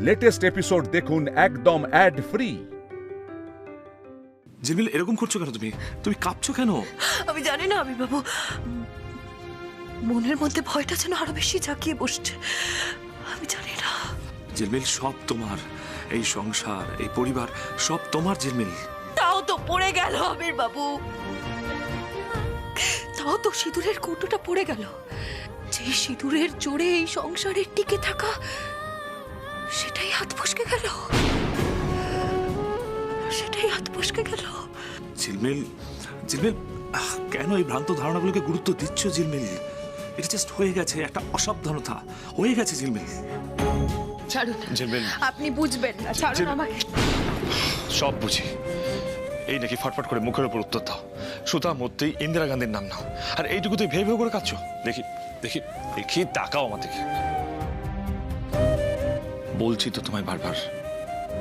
Latest episode দেখুন একদম add free. ঝিলমিল, এরকম করছো কেন? তুমি কাঁপছো কেন? আমি জানি না আমি বাবু, মনের মধ্যে ভয়টা যেন আরো বেশি জাগিয়ে বসছে। আমি জানি না। ঝিলমিল, সব তোমার, এই সংসার, এই পরিবার সব তোমার ঝিলমিল। তাও তো পড়ে গেল আবির বাবু, তাও তো সিঁদুরের কৌটোটা পড়ে গেল। যে সিঁদুরের জোরে এই সংসারের টিকে থাকা, সেটাই হাত ফসকে গেল, সেটাই হাত ফসকে গেল। ঝিলমিল, ঝিলমিল, কেন এই ভ্রান্ত ধারণাগুলোকে গুরুত্ব দিচ্ছ ঝিলমিল? এটা জাস্ট হয়ে গেছে, একটা অসাবধানতা হয়ে গেছে ঝিলমিল। ছাড়ুন ঝিলমিল, আপনি বুঝবেন না, ছাড়ুন আমাকে। সব বুঝি। এই নাকি ফটফট করে মুখের উপর উত্তর দাও, সুতা মরতেই ইন্দিরা গান্ধীর নাম নাও, আর এইটুকু তুই ভেবে ভেবে করে কাঁদছো। দেখি দেখি দেখি, তাকাও আমার দিকে। বলছি তো তোমায় বারবার,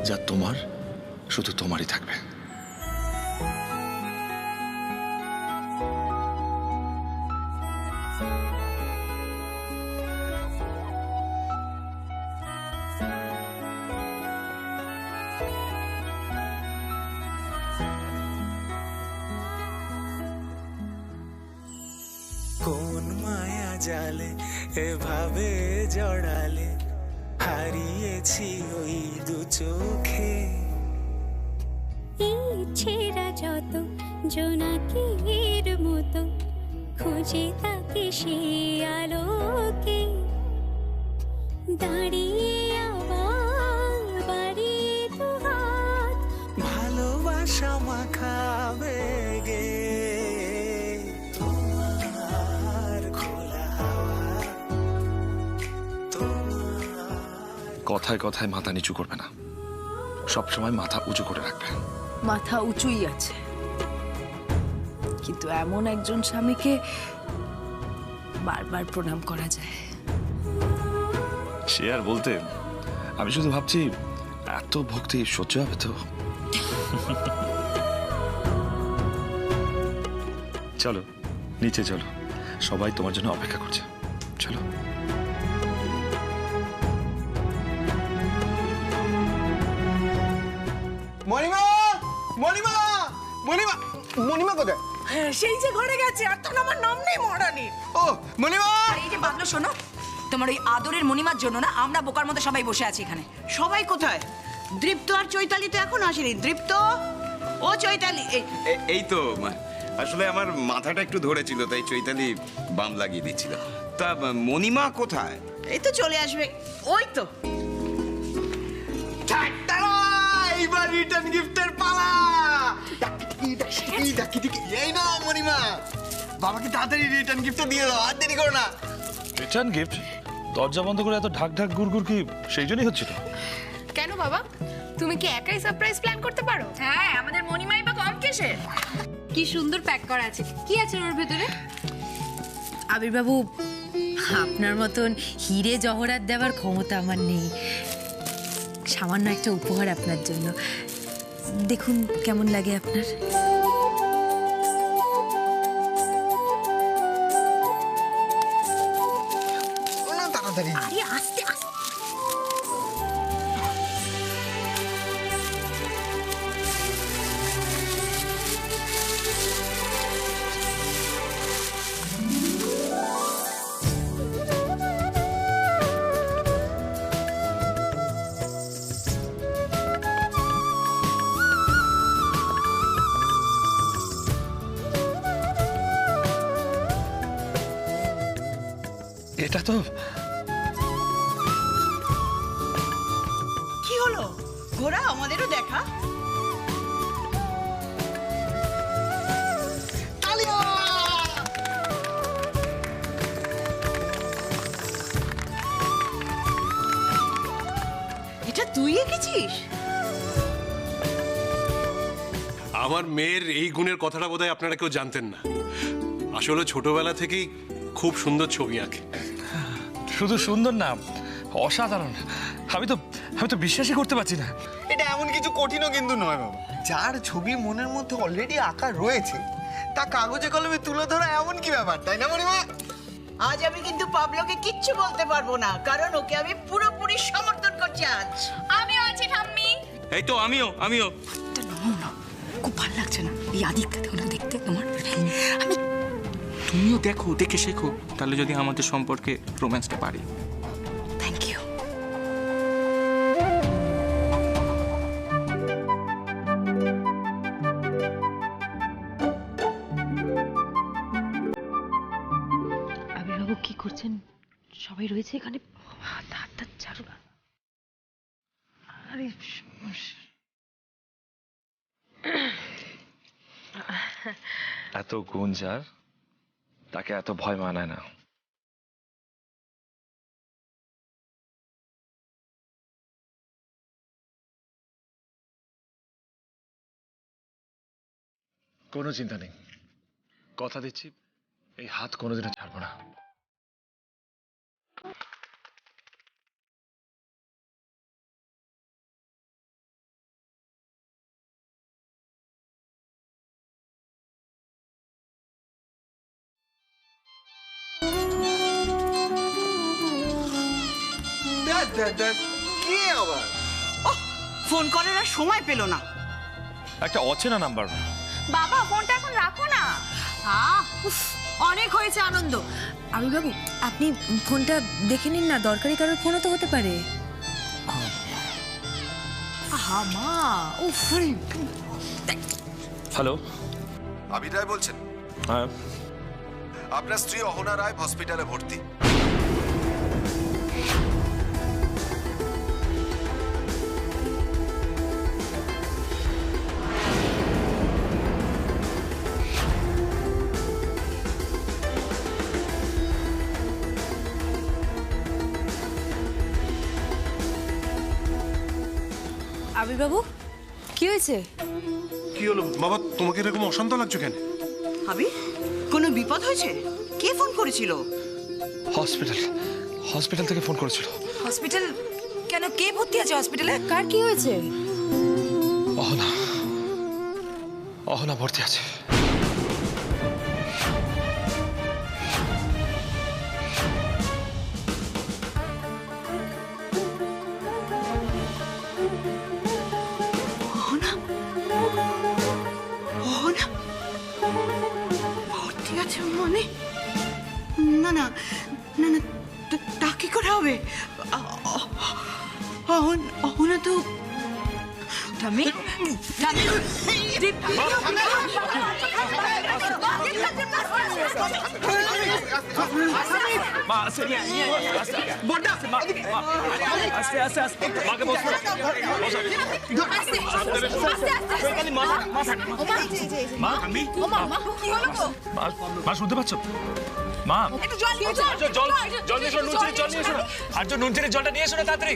যা তোমার শুধু তোমারই থাকবে। কোন মায়া জালে এভাবে জড়ালে, হারিয়েছি ওই দু চোখে। এই ছেঁড়া যত জোনাকির মতো খুঁজে তাকে সে আলোকে, দাঁড়িয়ে আবার বাড়িয়ে দু হাত, ভালোবাসা মাখাবে গে তোমার খোলা হাওয়া, তোমার। কথায় কথায় মাথা নিচু করবে না, সবসময় মাথা উঁচু করে রাখবে। মাথা উঁচুই আছে, কিন্তু এমন একজন স্বামীকে বারবার প্রণাম করা যায়। সে আর বলতে, আমি শুধু ভাবছি এত ভক্তি সহ্য হবে তো? চলো নিচে চলো, সবাই তোমার জন্য অপেক্ষা করছে। চলো। মণিমা, মণিমা, মণিমা, মণিমা কোথায়? সেই যে ঘরে গেছে, আর তখন আমার নাম নেই মহারানীর। ও মণিমা! এই যে বাবলু, শোনো, তোমার ওই আদরের মণিমার জন্য না আমরা বোকার মতো সবাই বসে আছি এখানে। সবাই কোথায়? দৃপ্ত আর চৈতালি তো এখন আসেনি। দৃপ্ত, ও চৈতালি, এই তো আসলে আমার মাথাটা একটু ধরেছিল, তাই চৈতালি বাম লাগিয়ে দিচ্ছিল। তা মণিমা কোথায়? এই তো চলে আসবে। ওই তো এইবার রিটার্ন গিফটের পালা। এই না মণিমা, বাবাকে তাড়াতাড়ি রিটার্ন গিফটটা দিয়ে দাও, আর দেরি করো না। Return gift? দরজা বন্ধ করে এত ঢাক ঢাক গুড় গুড় কি সেই জন্যই হচ্ছিল? কেন বাবা, তুমি কি একাই সারপ্রাইজ প্ল্যান করতে পারো? হ্যাঁ, আমাদের মণিমাই বা কম কিসে? কি সুন্দর প্যাক করা আছে। কি আছে ওর ভেতরে? আবির বাবু, আপনার মতন হিরে জহরাত দেওয়ার ক্ষমতা আমার নেই। সামান্য একটা উপহার আপনার জন্য, দেখুন কেমন লাগে আপনার। তাড়াতাড়ি। আরে আস্তে আস্তে। এটা তো কি হলো? ঘোড়া, আমাদেরও দেখা। এটা তুই এঁকেছিস? আমার মেয়ের এই গুণের কথাটা বোধহয় আপনারা কেউ জানতেন না। আসলে ছোটবেলা থেকেই খুব সুন্দর ছবি আঁকে। শুধু সুন্দর না, অসাধারণ। আমি তো বিশ্বাসই করতে পারছি না। এটা এমন কিছু কঠিনও কিন্তু নয় বাবা। যার ছবি মনের মধ্যে অলরেডি আঁকা রয়েছে, তা কাগজে কলমে তুলে ধরা এমন কি ব্যাপার, তাই না মণিমা? আজ আমি কিন্তু পাবলোকে কিচ্ছু বলতে পারবো না, কারণ ওকে আমি পুরোপুরি সমর্থন করছি আজ। আমিও আছি ঠাম্মি। এই তো আমিও খুব ভালো লাগছে না এই আদিত্যকে দেখতে তোমার। আমি তুমিও দেখো, দেখে শেখো, তাহলে যদি আমাদের সম্পর্কে রোম্যান্সটা পারি। Thank you. আবির্বাবু কি করছেন? সবাই রয়েছে এখানে। হাতটা ছাড়ো না। আরে এত গুণ যার, তাকে এত ভয় মানায় না। কোনো চিন্তা নেই, কথা দিচ্ছি এই হাত কোনোদিনও ছাড়বো না। কি আবার? ফোন করার আর সময় পেল না। একটা অচেনা নাম্বার। বাবা ফোনটা এখন রাখো না। অনেক হয়েছে আনন্দ। আবির্বাবু আপনি ফোনটা দেখে নিন না, দরকারি কারোর ফোনও তো হতে পারে। মা, হ্যালো, আবির রায় বলছেন? হ্যাঁ। আপনার স্ত্রী অহনা রায় হসপিটালে ভর্তি। আবির্বাবু কি হয়েছে? কি হলো বাবা, তোমাকে এরকম অশান্ত লাগছো কেন? আবি, কোনো বিপদ হয়েছে? কে ফোন করেছিল? হসপিটাল থেকে ফোন করেছিল। হসপিটাল কেন? কে ভর্তি আছে হসপিটালে? কার কি হয়েছে? অহনা ভর্তি আছে। ভর্তি আছে মানে? না না না না, তা কি করে হবে? অহনা তো ঠাম্মি, মা শুনতে পাচ্ছ? মা জল নিয়ে এসো, নুন চিনির জলটা নিয়ে এসো না তাড়াতাড়ি।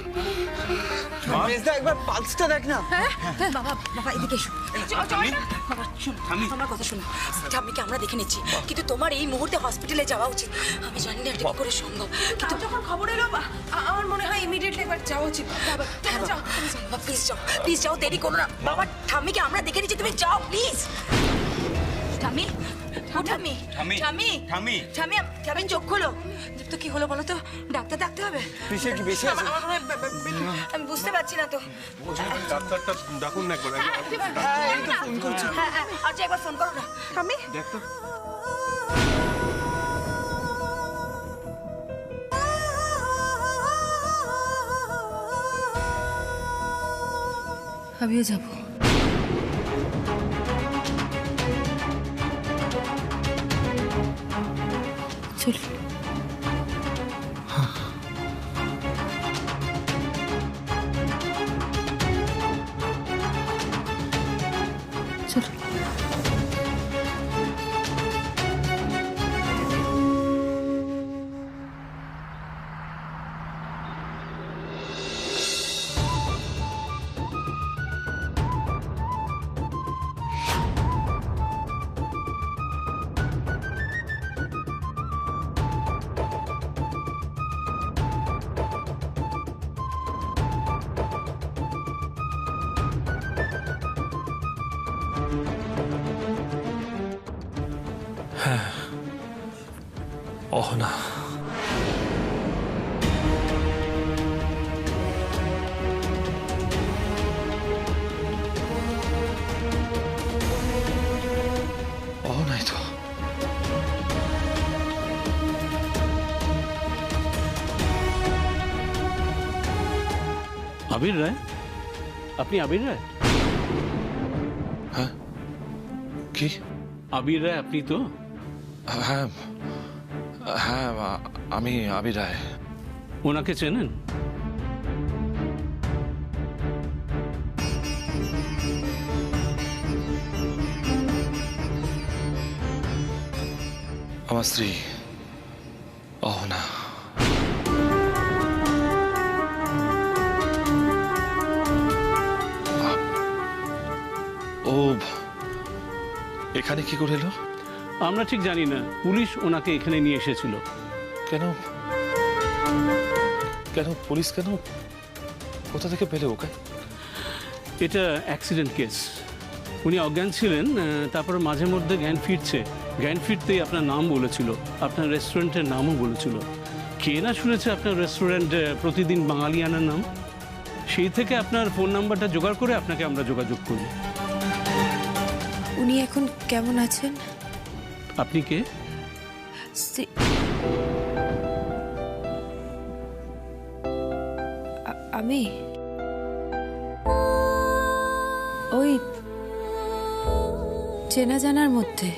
একবার পালসটা দেখ না। হ্যাঁ বাবা এদিকে এসো। বাবা শোনো, আমার কথা শোনো। ঠাম্মিকে আমরা দেখে নিচ্ছি, কিন্তু তোমার এই মুহূর্তে হসপিটালে যাওয়া উচিত। আমি জানি না এটা কি করে সম্ভব, কিন্তু যখন খবর এলো আমার মনে হয় ইমিডিয়েটলি একবার যাওয়া উচিত। বাবা যাও, প্লিজ যাও, দেরি করো না। বাবা ঠাম্মিকে আমরা দেখে নিচ্ছি, তুমি যাও প্লিজ। ঠাম্মি, ঠাম্মি চোখ খোলো। দীপ্ত কি হলো বলো তো? ডাক্তার ডাকতে হবে। কি বেশি আছে? আমি বুঝতে পারছি না তো। ডাক্তারটা ডাকুন না একবার। ফোন করছি। হ্যাঁ আচ্ছা একবার ফোন করো না। ঠাম্মি ডাক্তার আমিও যাব। চল। চল। অহনা আবির রায়, আপনি আবির রায়? হ্যাঁ, কি আবির রায় আপনি তো? হ্যাঁ হ্যাঁ, আমি আবির রায়। ওনাকে চেনেন? আমার স্ত্রী অহনা। ও এখানে কি করে এলো? আমরা ঠিক জানি না, পুলিশ ওনাকে এখানে নিয়ে এসেছিল। কেন কেন পুলিশ কেন? কোথা থেকে পেলে ওকে? এটা অ্যাক্সিডেন্ট কেস। উনি অজ্ঞান ছিলেন, তারপরে মাঝে মধ্যে জ্ঞান ফিরছে। জ্ঞান ফিরতেই আপনার নাম বলেছিল, আপনার রেস্টুরেন্টের নামও বলেছিল। কে না শুনেছে আপনার রেস্টুরেন্ট প্রতিদিন বাঙালিয়ানার নাম। সেই থেকে আপনার ফোন নাম্বারটা জোগাড় করে আপনাকে আমরা যোগাযোগ করি। উনি এখন কেমন আছেন? আপনি কে? আমি ওই চেনা জানার মধ্যে।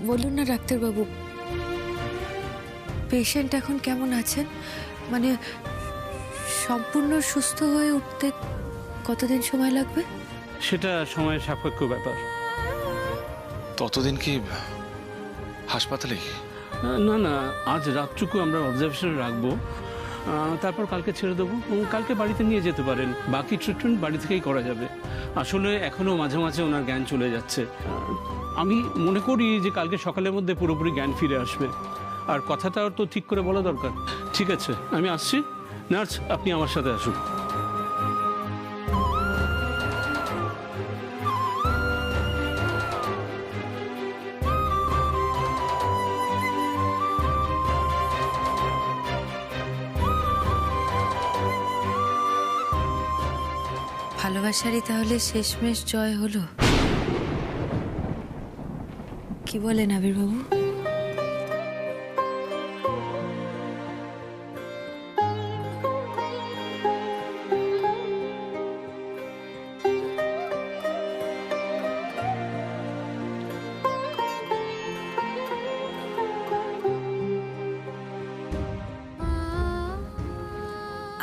বলুন না ডাক্তারবাবু, পেশেন্ট এখন কেমন আছেন? মানে সম্পূর্ণ সুস্থ হয়ে উঠতে কতদিন সময় লাগবে? সেটা সময়ের সাপেক্ষ ব্যাপার। ততদিন কি হাসপাতালে? না না, আজ রাতটুকু আমরা অবজারভেশনে রাখবো, তারপর কালকে ছেড়ে দেবো। কালকে বাড়িতে নিয়ে যেতে পারেন, বাকি ট্রিটমেন্ট বাড়ি থেকেই করা যাবে। আসলে এখনও মাঝে মাঝে ওনার জ্ঞান চলে যাচ্ছে। আমি মনে করি যে কালকে সকালের মধ্যে পুরোপুরি জ্ঞান ফিরে আসবে। আর কথাটাও তো ঠিক করে বলা দরকার। ঠিক আছে, আমি আসছি। নার্স, আপনি আমার সাথে আসুন। ভালোবাসারই তাহলে শেষমেশ জয় হলো, কি বলেন আবিরবাবু?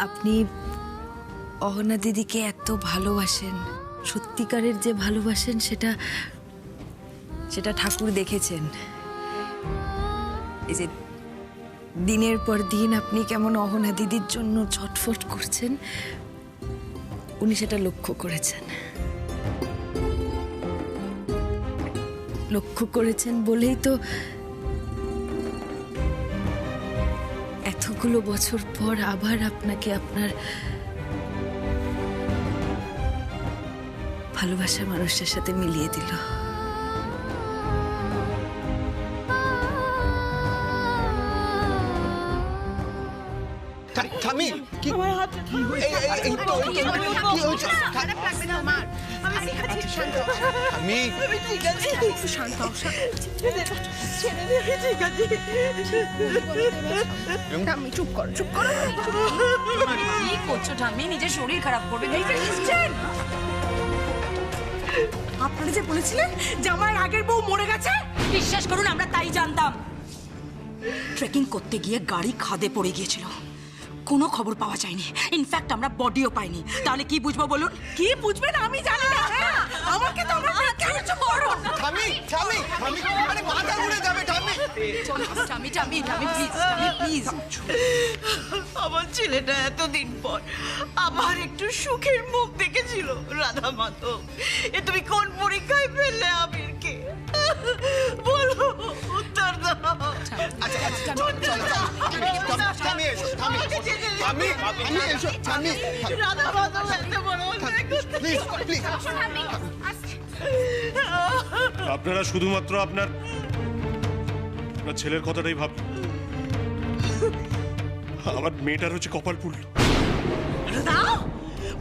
আপনি অহনা দিদিকে এত ভালোবাসেন, সত্যিকারের যে ভালোবাসেন সেটা ঠাকুর দেখেছেন। এই যে দিনের পর দিন আপনি কেমন অহনা দিদির জন্য ছটফট করছেন, উনি সেটা লক্ষ্য করেছেন। লক্ষ্য করেছেন বলেই তো এতগুলো বছর পর আবার আপনাকে আপনার ভালোবাসার মানুষের সাথে মিলিয়ে দিল। থামি, কি আমার হাত কি হয়েছে? এই তো কি হয়েছে? খারাপ লাগবে না আমার। আমি ঠিক আছি, শান্ত হও। আমি ঠিক আছি, শান্ত হও। ছেড়ে দে, ঠিক আছে। ঠাম্মি চুপ করো, চুপ করো। কি করছো ঠাম্মি? নিজের শরীর খারাপ করবে। আপনারা যে বলেছিলেন যে আমার আগের বউ মরে গেছে, বিশ্বাস করুন আমরা তাই জানতাম। ট্রেকিং করতে গিয়ে গাড়ি খাদে পড়ে গিয়েছিল, কোনো খবর পাওয়া যায়নি। ইনফ্যাক্ট আমরা বডিও পাইনি। তাহলে কি বুঝবো বলুন? কি বুঝবেন আমি জানি না। আমাকে তো আমরা কিছু করো। থামি, থামি, থামি, আরে মাথা ঘুরে যাবে থামি। থামি, থামি, থামি, প্লিজ, থামি, প্লিজ। আমার ছেলেটা এতদিন পর আবার একটু সুখের মুখ দেখেছিল। রাধা মাধব, এ তুমি কোন পরীক্ষায় ফেললে আবিরকে? বলো, উত্তর দাও। আচ্ছা আচ্ছা, চল চল চল। থামি এসো, থামি, থামি, থামি এসো, থামি। রাধা মাধব এত বড় অন্যায় করতে, প্লিজ প্লিজ। আপনারা শুধুমাত্র আপনার ছেলের কথাটাই ভাবলেন। আমার মেয়েটার হচ্ছে কপাল পুড়ল। দাও,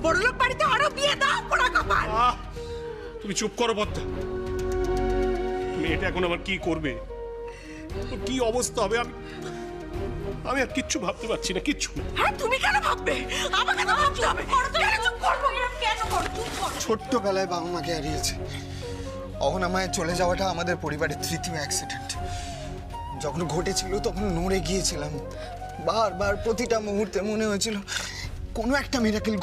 বড়লোক বাড়িতে আরো বিয়ে দাও, পোড়া কপাল। তুমি চুপ করো পদ্মা। মেয়েটা এখন আমার কি করবে, কি অবস্থা হবে? আমি আর কিচ্ছু ভাবতে পারছি না, কিচ্ছু না। হ্যাঁ তুমি কেন ভাববে? আমাকে তো ভাবতে হবে। কেন চুপ করবো? কেন করো? চুপ করো। ছোট্টবেলায় বাবা মাকে হারিয়েছে। অহনা মায়ের চলে যাওয়াটা আমাদের পরিবারের তৃতীয় অ্যাক্সিডেন্ট। যখন ঘটেছিল তখন নড়ে গিয়েছিলাম। বারবার প্রতিটা মুহূর্তে মনে হয়েছিল কোনো একটা মিরাকেল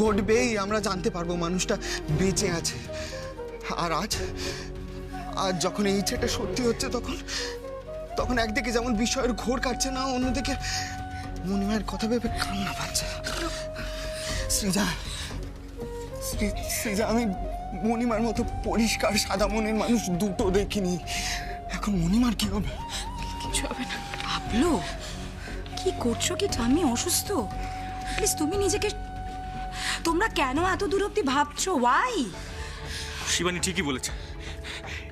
ঘটবেই, আমরা জানতে পারবো মানুষটা বেঁচে আছে। আর আজ যখন এই ইচ্ছেটা সত্যি হচ্ছে তখন একদিকে যেমন বিষয়ের ঘোর কাটছে না, অন্যদিকে মণিমায়ের কথা ভেবে কান্না পাচ্ছে। শ্রীজা, আমি মণিমার মতো পরিষ্কার সাদা মনের মানুষ দুটো দেখিনি। এখন মণিমার কি হবে? কিছু হবে না। ভাবলো কি করছো কি? আমি অসুস্থ। প্লিজ তুমি নিজেকে, তোমরা কেন এত দূর অব্দি ভাবছো? ওয়াই? শিবানী ঠিকই বলেছে,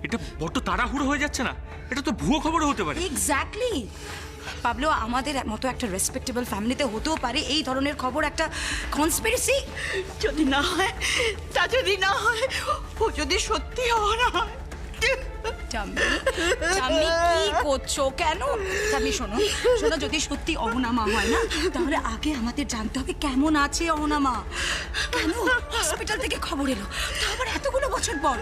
এটা বড্ড তাড়াহুড়ো হয়ে যাচ্ছে না? এটা তো ভুয়ো খবরও হতে পারে। এক্স্যাক্টলি পাবলো, আমাদের মতো একটা রেসপেক্টেবল ফ্যামিলিতে হতেও পারে এই ধরনের খবর, একটা কনস্পিরেসি। যদি না হয় ও যদি সত্যি হয়। টামি কি করছো? কেন টামি? শোনো, যদি সত্যি অহনা মা হয় না, তাহলে আগে আমাদের জানতে হবে কেমন আছে অহনা মা। কেন হসপিটাল থেকে খবর এলো তারপর এতগুলো বছর পর?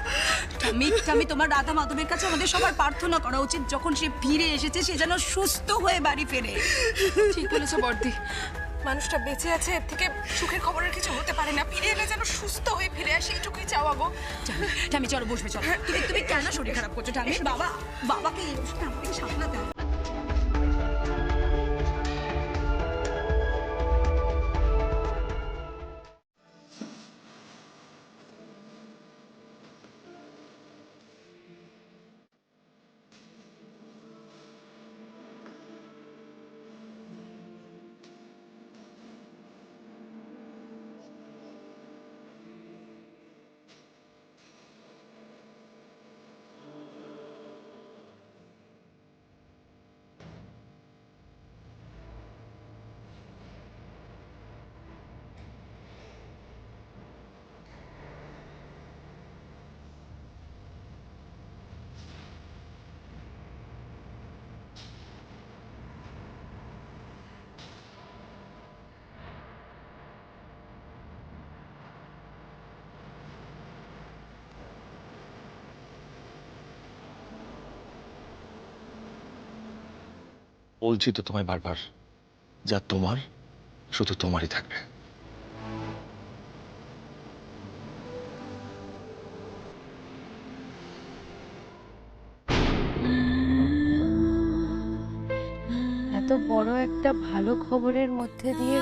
টামি তোমার রাধা মাধবের কাছে আমাদের সবার প্রার্থনা করা উচিত, যখন সে ফিরে এসেছে সে যেন সুস্থ হয়ে বাড়ি ফেরে। ঠিক বলেছো বর্দি, মানুষটা বেঁচে আছে, এর থেকে সুখের খবরের কিছু হতে পারে না। ফিরে এলে যেন সুস্থ হয়ে ফিরে আসে, এইটুকুই চাওয়া গো। টামি চলো, বসবে চলো। তুমি কেন শরীর খারাপ করছো টামি? বাবাকে এই ওষুধটা আমাকে সামলাতে হবে। বলছি তো তোমায় বারবার, যা তোমার শুধু তোমারই থাকবে। এত বড় একটা ভালো খবরের মধ্যে দিয়ে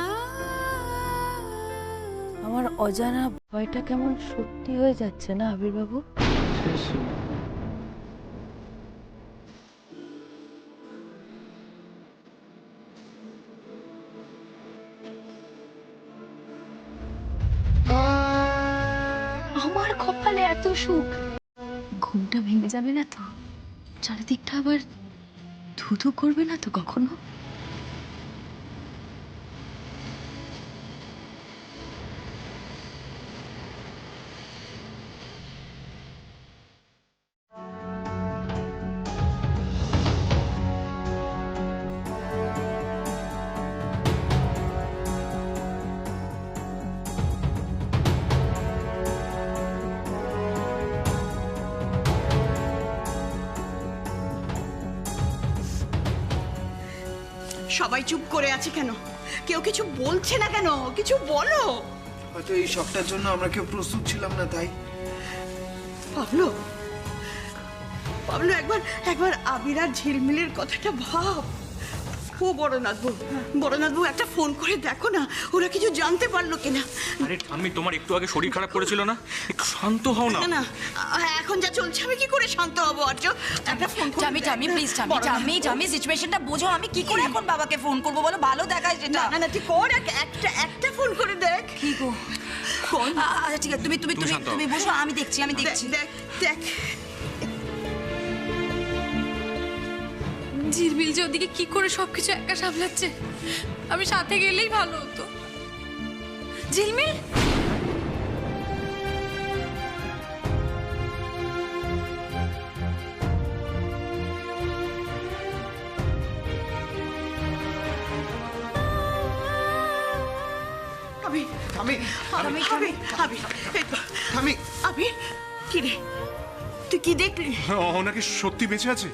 আমার অজানা ভয়টা কেমন সত্যি হয়ে যাচ্ছে না আবির্বাবু? আমার কপালে এত সুখ, ঘুমটা ভেঙে যাবে না তো? চারিদিকটা আবার ধুধু করবে না তো কখনো? সবাই চুপ করে আছে কেন? কেউ কিছু বলছে না কেন? কিছু বলো। হয়তো এই শখটার জন্য আমরা কেউ প্রস্তুত ছিলাম না, তাই। পাবলো, একবার আবির আর ঝিলমিলের কথাটা ভাব। ও বড়নাথবাবু একটা ফোন করে দেখো না, ওরা কিছু জানতে পারলো কিনা। আরে আমি তোমার একটু আগে শরীর খারাপ করেছিল না, একটু শান্ত হও না। না এখন যা চলছে আমি কি করে শান্ত হবো? আর্য একটা ফোন করে টামি প্লিজ, টামি সিচুয়েশনটা বোঝো। আমি কি করে এখন বাবাকে ফোন করবো বলো? ভালো দেখায় সেটা। না তুই কর, একটা ফোন করে দেখ। কি গো? আচ্ছা ঠিক আছে, তুমি বসো, আমি দেখছি। দেখ ঝিলমিল যে ওদিকে কি করে সবকিছু একা সামলাচ্ছে, আমি সাথে গেলেই ভালো হতো। ঝিলমিল, আমি আমি কি রে তুই কি দেখলি? ওনাকে সত্যি বেঁচে আছে?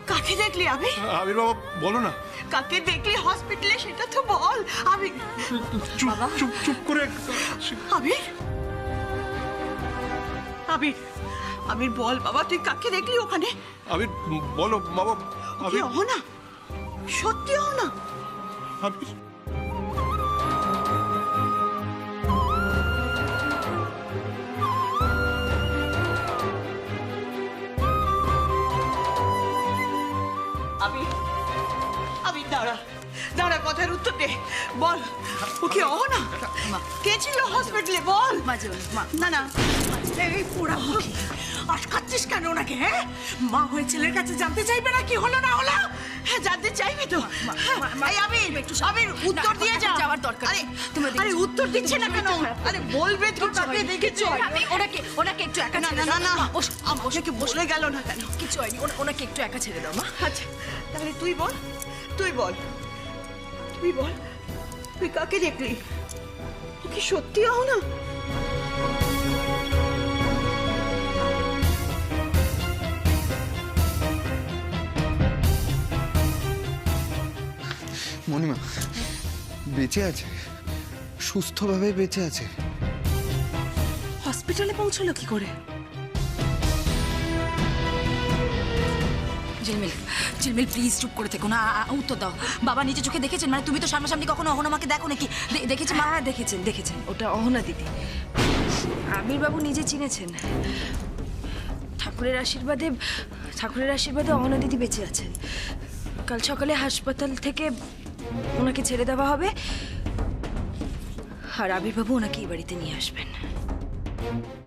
কাকে দেখলি আবি? আবির বাবা বলো না। কাকে দেখলি হসপিটালে সেটা তো বল। আবি চুপ চুপ চুপ করে। আবির আবির আবির বল বাবা, তুই কাকে দেখলি ওখানে? আবির বলো বাবা। কি অহনা? সত্যি অহনা? আবির আবির আবির দাঁড়া দাঁড়া, কথার উত্তর দে, বল ও কি অহনা? কে ছিল হসপিটালে বল। না না এই পুরা মুখি আটকাচ্ছিস কেন ওনাকে? হ্যাঁ, মা হয়ে ছেলের কাছে জানতে চাইবে না কি হলো না হলো? হ্যাঁ জানতে চাইবে তো। এই আবির আবির উত্তর দিয়ে যা। যাওয়ার দরকার আরে আরে উত্তর দিচ্ছে না কেন? আরে বলবে তো, কাকে দেখেছো? ওনাকে একটু একা না না না ওকে বলে গেল না কেন? কিছু হয়নি, ওনাকে একটু একা ছেড়ে দাও মা। আচ্ছা তাহলে তুই বল, তুই বল, তুই বল, তুই কাকে দেখলি? ও কি সত্যি অহনা? মণিমা বেঁচে আছে, সুস্থভাবে বেঁচে আছে। হসপিটালে পৌঁছলো কি করে? ঝিলমিল ঝিলমিল প্লিজ চুপ করে থেকো না, উত্তর দাও। বাবা নিজে চোখে দেখেছেন? মানে তুমি তো সামনাসামনি কখনো অহনা মাকে দেখো নাকি? দেখেছেন? হ্যাঁ দেখেছেন দেখেছেন, ওটা অহনা দিদি। আমির বাবু নিজে চিনেছেন। ঠাকুরের আশীর্বাদে অহনা দিদি বেঁচে আছেন। কাল সকালে হাসপাতাল থেকে ওনাকে ছেড়ে দেওয়া হবে, আর আবির বাবু ওনাকে এই বাড়িতে নিয়ে আসবেন।